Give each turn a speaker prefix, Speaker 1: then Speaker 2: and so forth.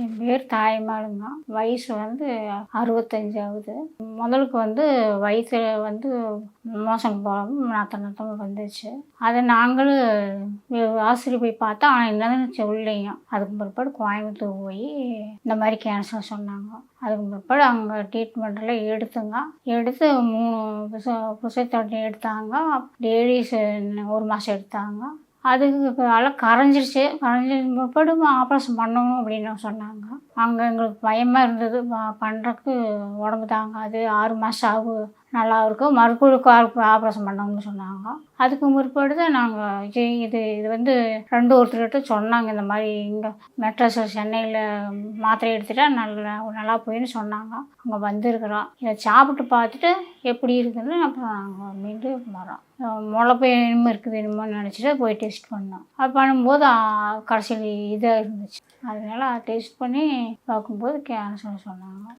Speaker 1: என் பேர் தாய்மாலுங்க. வயசு வந்து 65 ஆகுது. முதலுக்கு வந்து வயித்துல வந்து மோஷன் போகாம நாத்த நாத்தமா வந்துச்சு. அதை நாங்களும் ஆஸ்பத்திரி போய் பார்த்தா, ஆனால் என்னன்னு சொல்லலைங்க. அதுக்கு பிற்பாடு கோயம்புத்தூர் போய் இந்த மாதிரி கேன்சர் சொன்னாங்க. அதுக்கு பிற்பாடு அங்கே ட்ரீட்மெண்ட்டெல்லாம் எடுத்துங்க. எடுத்து 3 புசத்தொட்டி எடுத்தாங்க. டேலிஸ் 1 மாதம் எடுத்தாங்க. அதுக்கு எல்லாம் கரைஞ்சிருச்சு. கரைஞ்சதுக்கு பிற்பாடு ஆப்ரேஷன் பண்ணணும் அப்படின்னு சொன்னாங்க. அங்கே எங்களுக்கு பயமாக இருந்தது. பண்ணுறதுக்கு உடம்பு தாங்காது, 6 மாதம் ஆகும், நல்லா இருக்கும், மறுபடியும் ஆப்ரேஷன் பண்ணணும்னு சொன்னாங்க. அதுக்கு பிற்பாடு தான் நாங்கள் இது வந்து ஒருத்தர்கிட்ட சொன்னாங்க. இந்த மாதிரி இங்கே மெட்ராஸ் சென்னையில் மாத்திரை எடுத்துட்டா நல்லா போயின்னு சொன்னாங்க. அங்கே வந்திருக்கிறோம். இதை சாப்பிட்டு பார்த்துட்டு எப்படி இருக்குதுன்னு அப்புறம் நாங்கள் மீண்டும் வரோம். முளைப்பை என்னமோ இருக்குது என்னமோன்னு நினச்சிட்டு போய் டெஸ்ட் பண்ணோம். அது பண்ணும்போது கடைசியில் இதாக இருந்துச்சு. அதனால டெஸ்ட் பண்ணி பார்க்கும்போது கேன்சர்னு சொன்னாங்க.